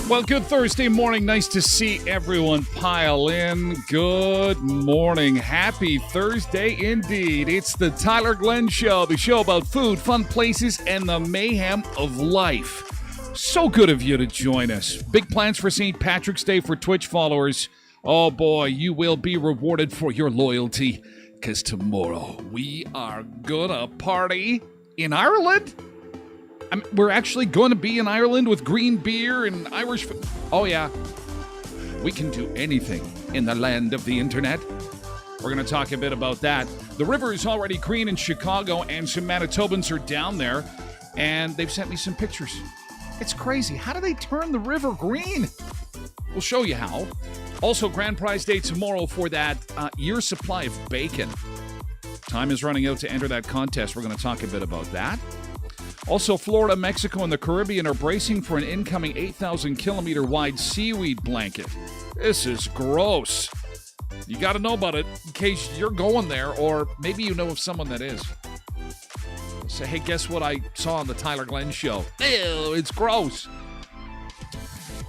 Well, good Thursday morning. Nice to see everyone pile in. Good morning. Happy Thursday indeed. It's the Tyler Glenn Show, the show about food, fun places, and the mayhem of life. So good of you to join us. Big plans for St. Patrick's Day for Twitch followers. Oh boy, you will be rewarded for your loyalty, because tomorrow we are gonna party in Ireland. We're actually going to be in Ireland with green beer and Irish food. Oh, yeah. We can do anything in the land of the internet. We're going to talk a bit about that. The river is already green in Chicago, and some Manitobans are down there, and they've sent me some pictures. It's crazy. How do they turn the river green? We'll show you how. Also, Grand Prize Day tomorrow for that year's supply of bacon. Time is running out to enter that contest. We're going to talk a bit about that. Also, Florida, Mexico, and the Caribbean are bracing for an incoming 8,000-kilometer wide seaweed blanket. This is gross. You got to know about it in case you're going there, or maybe you know of someone that is. Say, hey, guess what I saw on the Tyler Glenn Show? Ew, it's gross.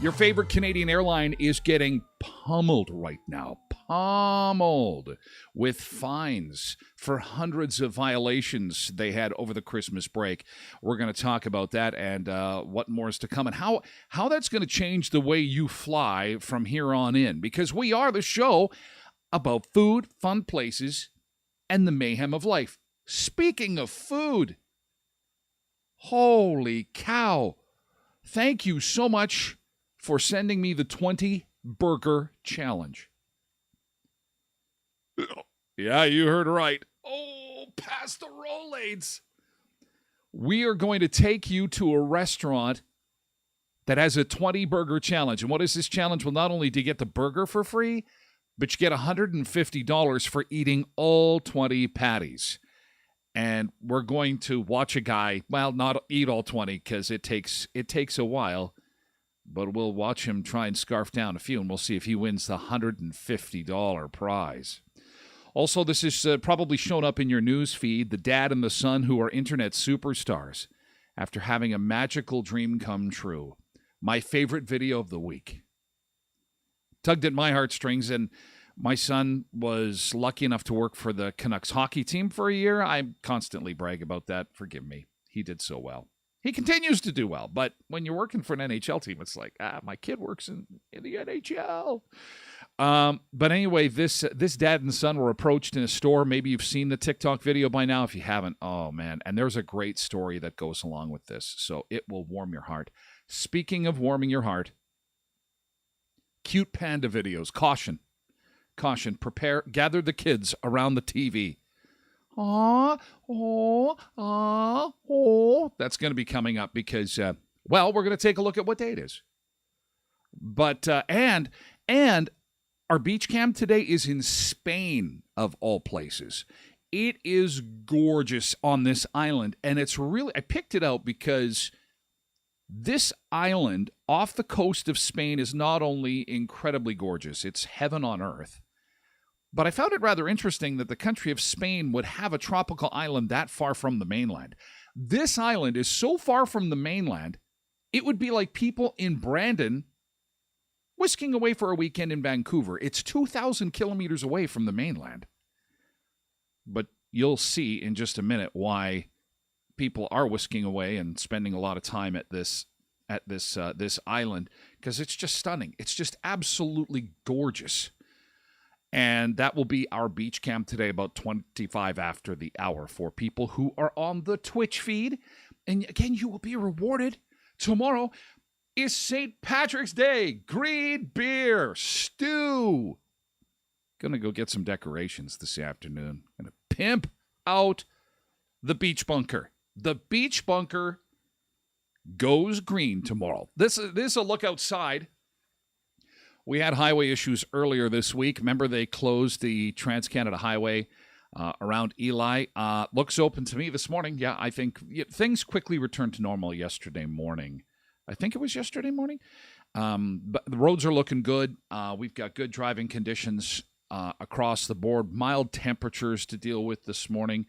Your favorite Canadian airline is getting pummeled right now. Pummeled with fines for hundreds of violations they had over the Christmas break. We're going to talk about that and what more is to come and how that's going to change the way you fly from here on in, because we are the show about food, fun places, and the mayhem of life. Speaking of food, holy cow. Thank you so much for sending me the 20 burger challenge. Yeah, you heard right. Oh, past the rollades. We are going to take you to a restaurant that has a 20 burger challenge. And what is this challenge? Well, not only do you get the burger for free, but you get $150 for eating all 20 patties. And we're going to watch a guy, well, not eat all 20 because it takes a while, but we'll watch him try and scarf down a few, and we'll see if he wins the $150 prize. Also, this is probably shown up in your news feed, the dad and the son who are internet superstars after having a magical dream come true. My favorite video of the week. Tugged at my heartstrings, and my son was lucky enough to work for the Canucks hockey team for a year. I constantly brag about that. Forgive me. He did so well. He continues to do well, but when you're working for an NHL team, it's like, my kid works in the NHL. But anyway, this dad and son were approached in a store. Maybe you've seen the TikTok video by now. If you haven't, oh man. And there's a great story that goes along with this, so it will warm your heart. Speaking of warming your heart, cute panda videos. Caution. Caution, gather the kids around the TV. Aw, oh, ah, oh. That's going to be coming up because, we're going to take a look at what day it is. But, and our beach camp today is in Spain, of all places. It is gorgeous on this island, and it's really, I picked it out because this island off the coast of Spain is not only incredibly gorgeous, it's heaven on earth. But I found it rather interesting that the country of Spain would have a tropical island that far from the mainland. This island is so far from the mainland, it would be like people in Brandon whisking away for a weekend in Vancouver. It's 2,000 kilometers away from the mainland. But you'll see in just a minute why people are whisking away and spending a lot of time at this island, because it's just stunning. It's just absolutely gorgeous. And that will be our beach camp today, about 25 after the hour, for people who are on the Twitch feed. And again, you will be rewarded. Tomorrow is St. Patrick's Day. Green beer, stew. Gonna go get some decorations this afternoon. Gonna pimp out the beach bunker. The beach bunker goes green tomorrow. This is a look outside. We had highway issues earlier this week. Remember, they closed the Trans-Canada Highway around Eli. Looks open to me this morning. Yeah, I think things quickly returned to normal yesterday morning. I think it was yesterday morning. But the roads are looking good. We've got good driving conditions across the board. Mild temperatures to deal with this morning.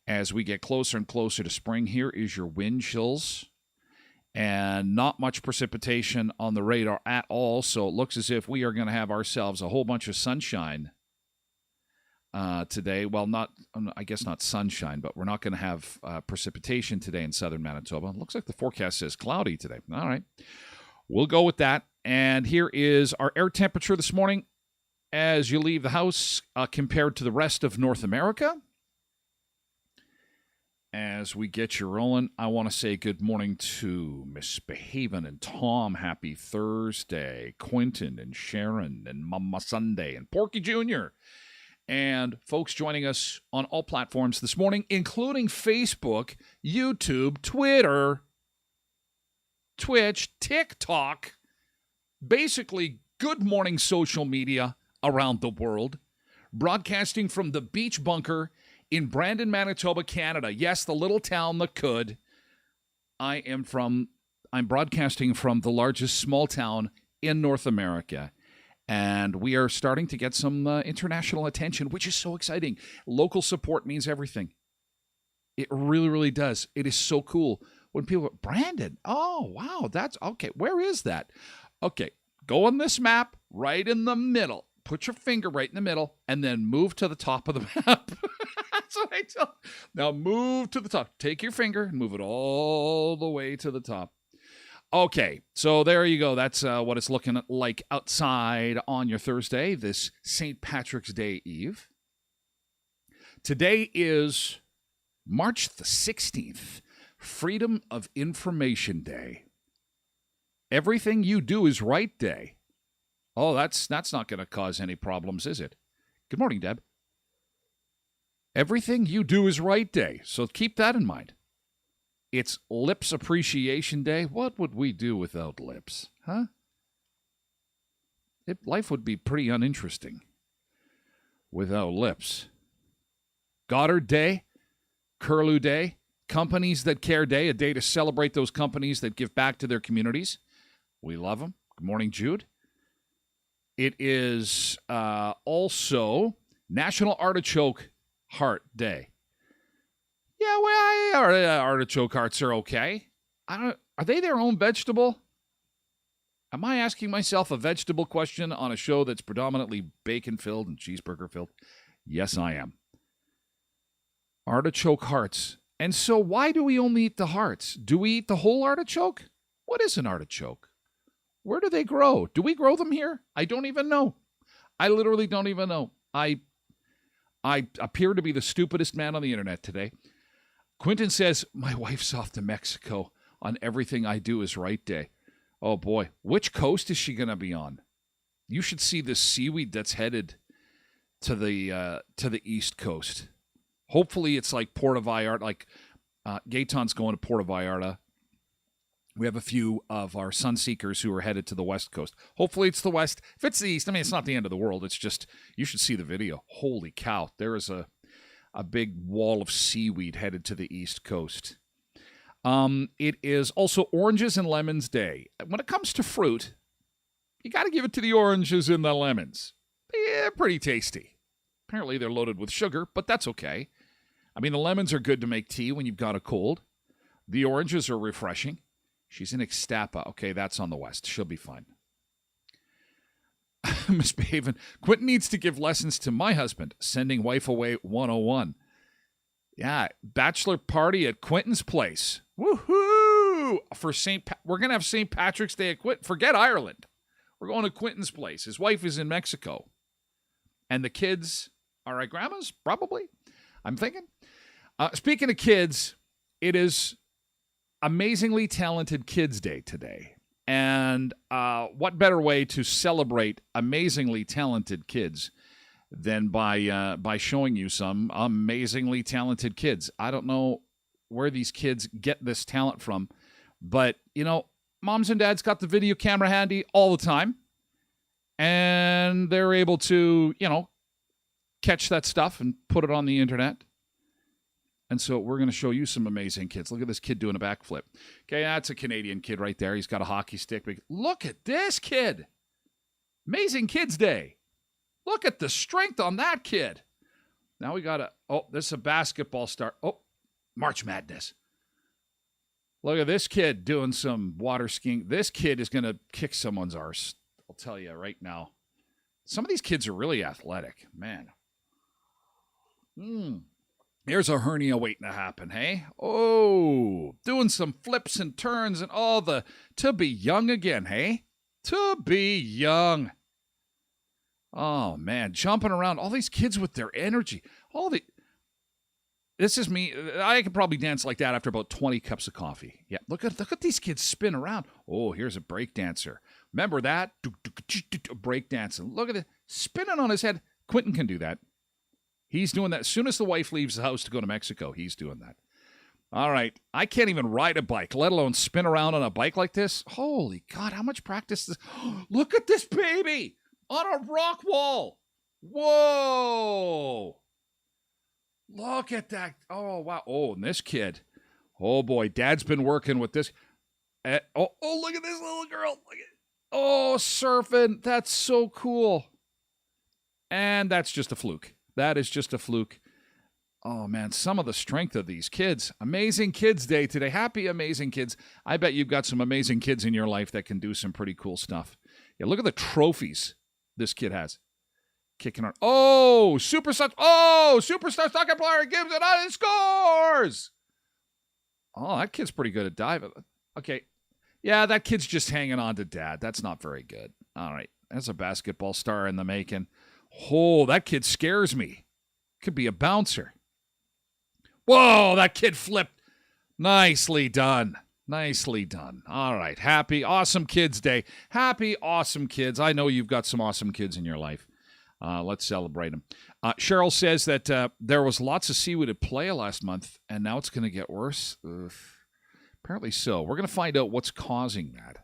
As we get closer and closer to spring, here is your wind chills. And not much precipitation on the radar at all, so it looks as if we are going to have ourselves a whole bunch of sunshine today. Well, I guess not sunshine, but we're not going to have precipitation today in southern Manitoba. It looks like the forecast says cloudy today. All right, we'll go with that. And here is our air temperature this morning as you leave the house compared to the rest of North America. As we get you rolling, I want to say good morning to Miss Behaven and Tom. Happy Thursday. Quentin and Sharon and Mama Sunday and Porky Jr. And folks joining us on all platforms this morning, including Facebook, YouTube, Twitter, Twitch, TikTok. Basically, good morning social media around the world. Broadcasting from the beach bunker in Brandon, Manitoba, Canada. Yes, the little town that could. I'm broadcasting from the largest small town in North America. And we are starting to get some international attention, which is so exciting. Local support means everything. It really, really does. It is so cool. When people go, Brandon, oh, wow, that's, okay, where is that? Okay, go on this map, right in the middle. Put your finger right in the middle, and then move to the top of the map. That's what I tell. Now move to the top. Take your finger and move it all the way to the top. Okay, so there you go. That's what it's looking like outside on your Thursday, this St. Patrick's Day Eve. Today is March the 16th, Freedom of Information Day. Everything you do is right day. Oh, that's not going to cause any problems, is it? Good morning, Deb. Everything you do is right day, so keep that in mind. It's Lips Appreciation Day. What would we do without lips, huh? Life would be pretty uninteresting without lips. Goddard Day, Curlew Day, Companies That Care Day, a day to celebrate those companies that give back to their communities. We love them. Good morning, Jude. It is also National Artichoke Heart Day. Yeah, well, artichoke hearts are okay. Are they their own vegetable? Am I asking myself a vegetable question on a show that's predominantly bacon-filled and cheeseburger-filled? Yes, I am. Artichoke hearts. And so why do we only eat the hearts? Do we eat the whole artichoke? What is an artichoke? Where do they grow? Do we grow them here? I don't even know. I literally don't even know. I appear to be the stupidest man on the internet today. Quentin says, my wife's off to Mexico on Everything I Do Is Right Day. Oh, boy. Which coast is she going to be on? You should see the seaweed that's headed to the East Coast. Hopefully it's like Puerto Vallarta, like Gaetan's going to Puerto Vallarta. We have a few of our Sunseekers who are headed to the West Coast. Hopefully it's the West. If it's the East, I mean, it's not the end of the world. It's just, you should see the video. Holy cow. There is a big wall of seaweed headed to the East Coast. It is also Oranges and Lemons Day. When it comes to fruit, you got to give it to the oranges and the lemons. They're pretty tasty. Apparently they're loaded with sugar, but that's okay. I mean, the lemons are good to make tea when you've got a cold. The oranges are refreshing. She's in Ixtapa. Okay, that's on the west. She'll be fine. Miss Behaven, Quentin needs to give lessons to my husband, sending wife away 101. Yeah, bachelor party at Quentin's place. Woohoo! We're going to have St. Patrick's Day at Quentin. Forget Ireland. We're going to Quentin's place. His wife is in Mexico. And the kids are at grandma's, probably. I'm thinking. Speaking of kids, it is Amazingly Talented Kids Day today. And what better way to celebrate amazingly talented kids than by showing you some amazingly talented kids. I don't know where these kids get this talent from, but, you know, moms and dads got the video camera handy all the time, and they're able to, you know, catch that stuff and put it on the internet. And so we're going to show you some amazing kids. Look at this kid doing a backflip. Okay, that's a Canadian kid right there. He's got a hockey stick. Look at this kid. Amazing Kids Day. Look at the strength on that kid. Now we got this is a basketball star. Oh, March Madness. Look at this kid doing some water skiing. This kid is going to kick someone's arse. I'll tell you right now. Some of these kids are really athletic. Man. Here's a hernia waiting to happen, hey? Oh, doing some flips and turns and all the to be young again, hey? To be young. Oh, man, jumping around. All these kids with their energy. This is me. I could probably dance like that after about 20 cups of coffee. Yeah, look at these kids spin around. Oh, here's a break dancer. Remember that? Break dancing. Look at it. Spinning on his head. Quentin can do that. He's doing that. As soon as the wife leaves the house to go to Mexico, he's doing that. All right. I can't even ride a bike, let alone spin around on a bike like this. Holy God, how much practice is this? Look at this baby on a rock wall. Whoa. Look at that. Oh, wow. Oh, and this kid. Oh, boy. Dad's been working with this. Look at this little girl. Surfing. That's so cool. And that's just a fluke. That is just a fluke. Oh, man, some of the strength of these kids. Amazing Kids Day today. Happy Amazing Kids. I bet you've got some amazing kids in your life that can do some pretty cool stuff. Yeah, look at the trophies this kid has. Kicking on. Oh, superstar soccer player gives it out and scores. Oh, that kid's pretty good at diving. Okay. Yeah, that kid's just hanging on to dad. That's not very good. All right. That's a basketball star in the making. Oh, that kid scares me. Could be a bouncer. Whoa, that kid flipped. Nicely done. Nicely done. All right. Happy, awesome Kids Day. Happy, awesome kids. I know you've got some awesome kids in your life. Let's celebrate them. Cheryl says that there was lots of seaweed at Playa last month, and now it's going to get worse. Ugh. Apparently so. We're going to find out what's causing that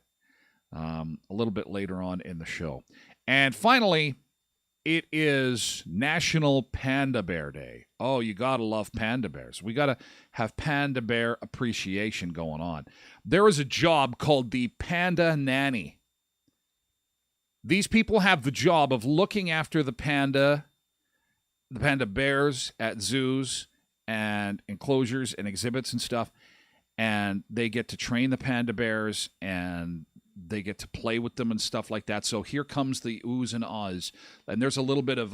a little bit later on in the show. And finally, it is National Panda Bear Day. Oh, you got to love panda bears. We got to have panda bear appreciation going on. There is a job called the Panda Nanny. These people have the job of looking after the panda bears at zoos and enclosures and exhibits and stuff. And they get to train the panda bears and they get to play with them and stuff like that. So here comes the oohs and ahs. And there's a little bit of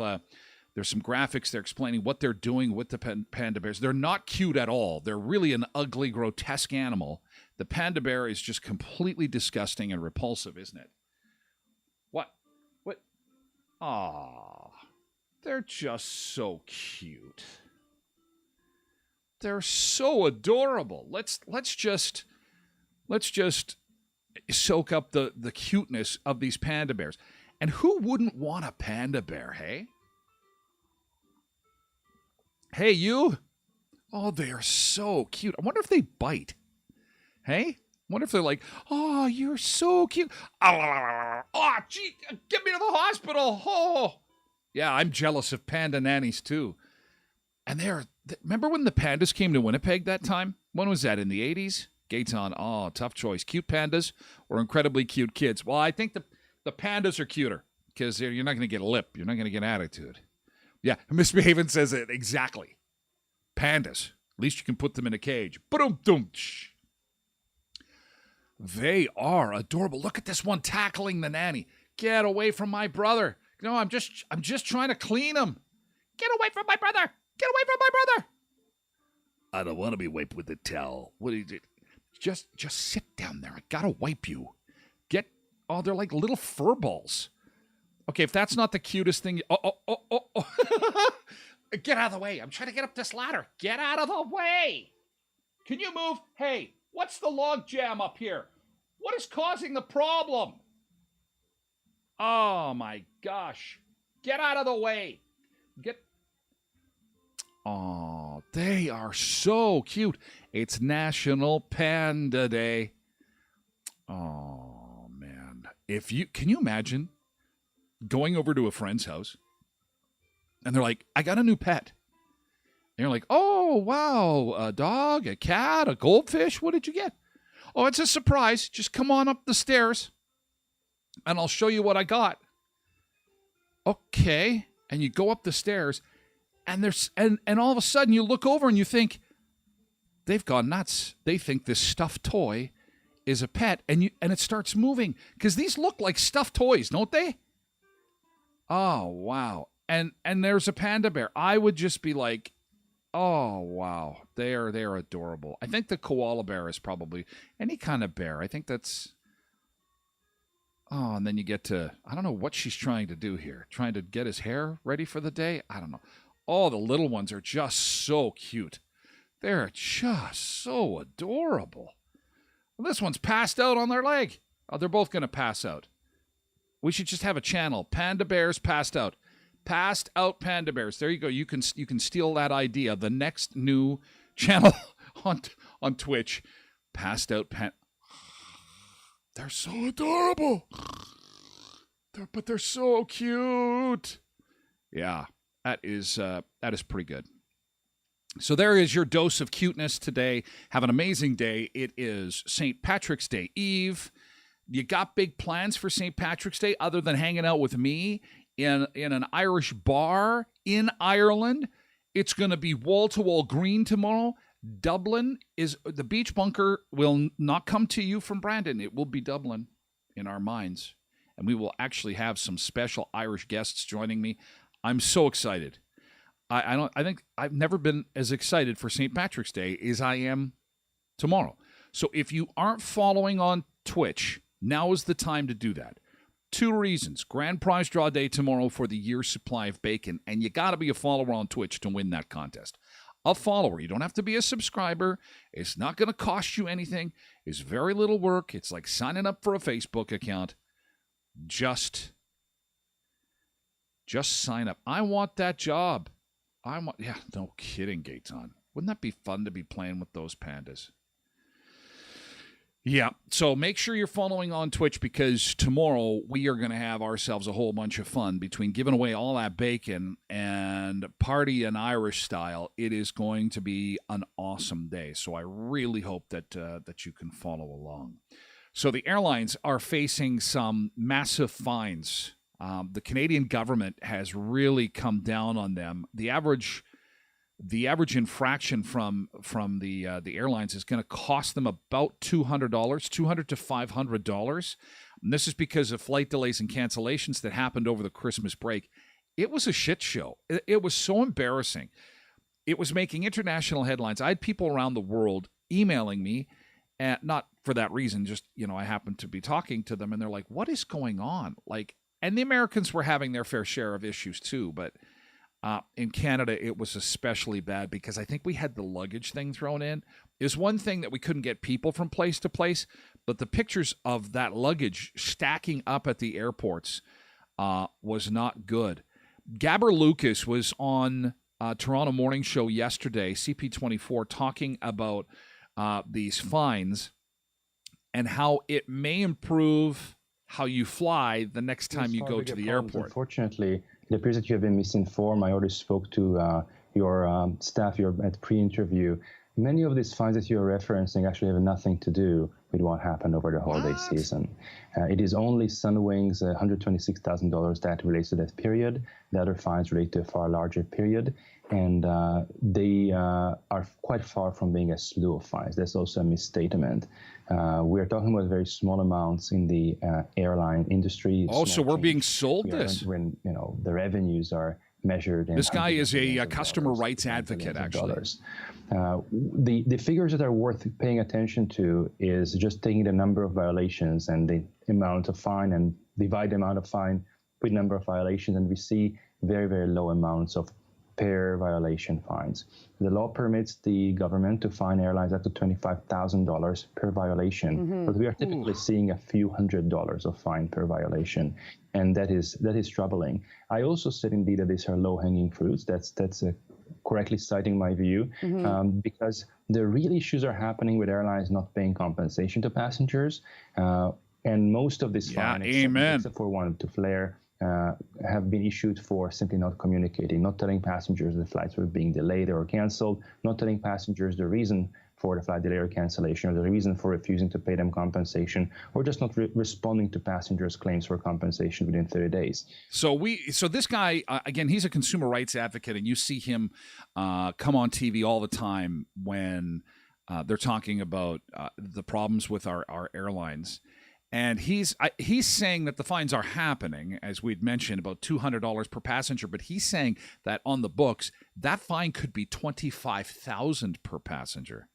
there's some graphics there explaining what they're doing with the panda bears. They're not cute at all. They're really an ugly, grotesque animal. The panda bear is just completely disgusting and repulsive, isn't it? What? Aw, they're just so cute. They're so adorable. Let's just soak up the cuteness of these panda bears. And who wouldn't want a panda bear, hey? Hey, you. Oh, they are so cute. I wonder if they bite. Hey? I wonder if they're like, oh, you're so cute. Oh, gee, get me to the hospital. Oh. Yeah, I'm jealous of panda nannies too. And remember when the pandas came to Winnipeg that time? When was that, in the 80s? Gaetan, oh, tough choice. Cute pandas or incredibly cute kids? Well, I think the pandas are cuter because you're not going to get lip. You're not going to get attitude. Yeah, Misbehaving says it exactly. Pandas. At least you can put them in a cage. Ba-dum-dum. They are adorable. Look at this one tackling the nanny. Get away from my brother. No, I'm just trying to clean him. Get away from my brother. Get away from my brother. I don't want to be wiped with a towel. What do you do? Just sit down there. I gotta wipe you. They're like little fur balls. Okay, if that's not the cutest thing. Oh. Get out of the way. I'm trying to get up this ladder. Get out of the way. Can you move? Hey, what's the log jam up here? What is causing the problem? Oh my gosh. Get out of the way. Oh, they are so cute. It's National Panda Day. Oh man. Can you imagine going over to a friend's house and they're like, I got a new pet. And you're like, oh, wow, a dog, a cat, a goldfish. What did you get? Oh, it's a surprise. Just come on up the stairs and I'll show you what I got. Okay. And you go up the stairs and all of a sudden you look over and you think, they've gone nuts. They think this stuffed toy is a pet and it starts moving because these look like stuffed toys, don't they? Oh, wow. And there's a panda bear. I would just be like, oh, wow. They're adorable. I think the koala bear is probably any kind of bear. I think that's... Oh, and then you get to... I don't know what she's trying to do here. Trying to get his hair ready for the day? I don't know. Oh, the little ones are just so cute. They're just so adorable. Well, this one's passed out on their leg. Oh, they're both going to pass out. We should just have a channel. Panda bears passed out. Passed out panda bears. There you go. You can steal that idea. The next new channel on Twitch. Passed out panda. They're so adorable. But they're so cute. Yeah, that is pretty good. So there is your dose of cuteness today. Have an amazing day. It is St. Patrick's Day Eve. You got big plans for St. Patrick's Day other than hanging out with me in an Irish bar in Ireland? It's going to be wall-to-wall green tomorrow. Dublin is the beach bunker will not come to you from Brandon. It will be Dublin in our minds. And we will actually have some special Irish guests joining me. I'm so excited. I think I've never been as excited for St. Patrick's Day as I am tomorrow. So if you aren't following on Twitch, now is the time to do that. 2 reasons. Grand prize draw day tomorrow for the year's supply of bacon, and you got to be a follower on Twitch to win that contest. A follower. You don't have to be a subscriber. It's not going to cost you anything. It's very little work. It's like signing up for a Facebook account. Just sign up. I want that job. Yeah, no kidding, Gaetan. Wouldn't that be fun to be playing with those pandas? Yeah, so make sure you're following on Twitch because tomorrow we are going to have ourselves a whole bunch of fun between giving away all that bacon and party in Irish style. It is going to be an awesome day, so I really hope that you can follow along. So the airlines are facing some massive fines. The Canadian government has really come down on them. The average infraction from the airlines is going to cost them about $200 to $500. And this is because of flight delays and cancellations that happened over the Christmas break. It was a shit show. It was so embarrassing. It was making international headlines. I had people around the world emailing me, and not for that reason, just, I happened to be talking to them, and they're like, what is going on? And the Americans were having their fair share of issues too, but in Canada, it was especially bad because I think we had the luggage thing thrown in. It's one thing that we couldn't get people from place to place, but the pictures of that luggage stacking up at the airports was not good. Gabber Lucas was on Toronto Morning Show yesterday, CP24, talking about these fines and how it may improve how you fly the next time you go to the airport. Unfortunately, it appears that you have been misinformed. I already spoke to your staff at pre-interview. Many of these fines that you're referencing actually have nothing to do with what happened over the holiday season. It is only Sunwing's $126,000 that relates to that period. The other fines relate to a far larger period, and they are quite far from being a slew of fines. That's also a misstatement. We're talking about very small amounts in the airline industry. So we're being sold this? When the revenues are measured. This guy is a customer rights advocate, actually. The figures that are worth paying attention to is just taking the number of violations and the amount of fine and divide the amount of fine with number of violations, and we see very, very low amounts of per violation fines. The law permits the government to fine airlines up to $25,000 per violation, but we are typically seeing a few $100s of fine per violation, and that is troubling. I also said indeed that these are low-hanging fruits. That's correctly citing my view, because the real issues are happening with airlines not paying compensation to passengers, and most of these fines, except for one to Flair, have been issued for simply not communicating, not telling passengers the flights were being delayed or canceled, not telling passengers the reason for the flight delay or cancellation, or the reason for refusing to pay them compensation, or just not responding to passengers' claims for compensation within 30 days. So this guy, again, he's a consumer rights advocate, and you see him come on TV all the time when they're talking about the problems with our airlines. And he's saying that the fines are happening, as we'd mentioned, about $200 per passenger. But he's saying that on the books, that fine could be $25,000 per passenger.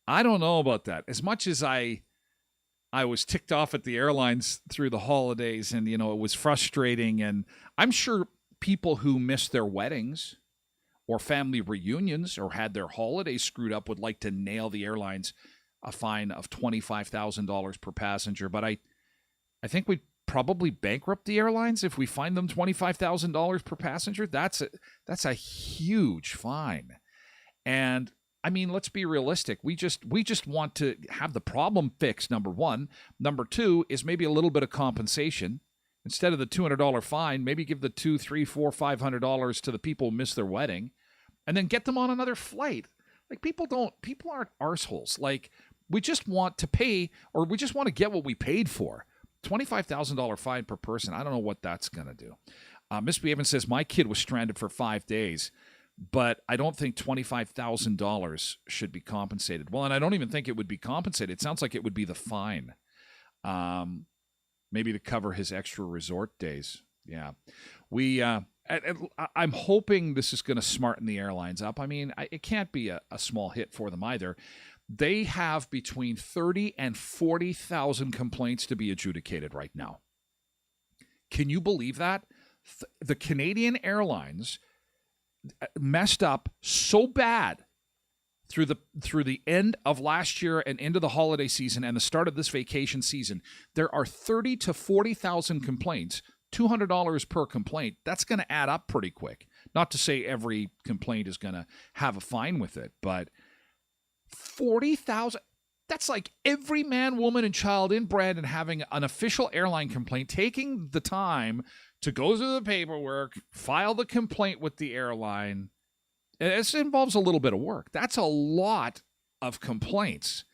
I don't know about that. As much as I was ticked off at the airlines through the holidays, and it was frustrating. And I'm sure people who missed their weddings or family reunions or had their holidays screwed up would like to nail the airlines a fine of $25,000 per passenger. But I think we'd probably bankrupt the airlines if we fine them $25,000 per passenger. That's a huge fine. And I mean, let's be realistic. We just want to have the problem fixed, number one. Number two is maybe a little bit of compensation. Instead of the $200 fine, maybe give the $200, $300, $400, $500 to the people who missed their wedding, and then get them on another flight. Like, people aren't arseholes. Like, we just want to pay, or we just want to get what we paid for. $25,000 fine per person. I don't know what that's going to do. Miss Beaven says, my kid was stranded for 5 days, but I don't think $25,000 should be compensated. Well, and I don't even think it would be compensated. It sounds like it would be the fine. Maybe to cover his extra resort days. Yeah. I'm hoping this is going to smarten the airlines up. I mean, it can't be a small hit for them either. They have between 30 and 40,000 complaints to be adjudicated right now. Can you believe that? The Canadian Airlines messed up so bad through the end of last year and into the holiday season and the start of this vacation season. There are 30 to 40,000 complaints. $200 per complaint. That's going to add up pretty quick. Not to say every complaint is going to have a fine with it, but 40,000. That's like every man, woman, and child in Brandon having an official airline complaint, taking the time to go through the paperwork, file the complaint with the airline. It involves a little bit of work. That's a lot of complaints.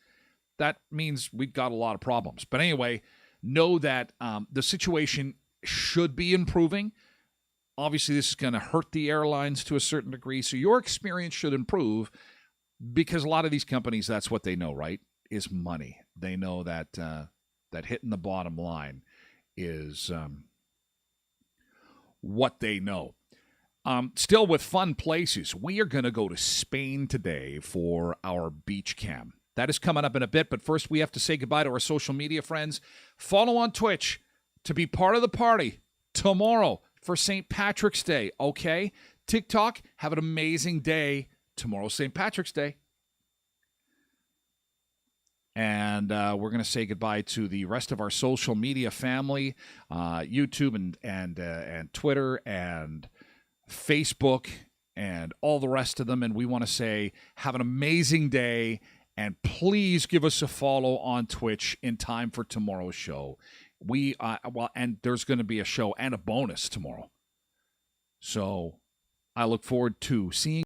That means we've got a lot of problems. But anyway, know that the situation should be improving. Obviously, this is going to hurt the airlines to a certain degree, so your experience should improve, because a lot of these companies, that's what they know, right, is money. They know that that hitting the bottom line is what they know. Still with fun places, we are going to go to Spain today for our beach cam. That is coming up in a bit, but first we have to say goodbye to our social media friends. Follow on Twitch to be part of the party tomorrow for St. Patrick's Day, okay? TikTok, have an amazing day. Tomorrow's St. Patrick's Day. And we're going to say goodbye to the rest of our social media family, YouTube and Twitter and Facebook and all the rest of them. And we want to say, have an amazing day. And please give us a follow on Twitch in time for tomorrow's show. And there's going to be a show and a bonus tomorrow. So I look forward to seeing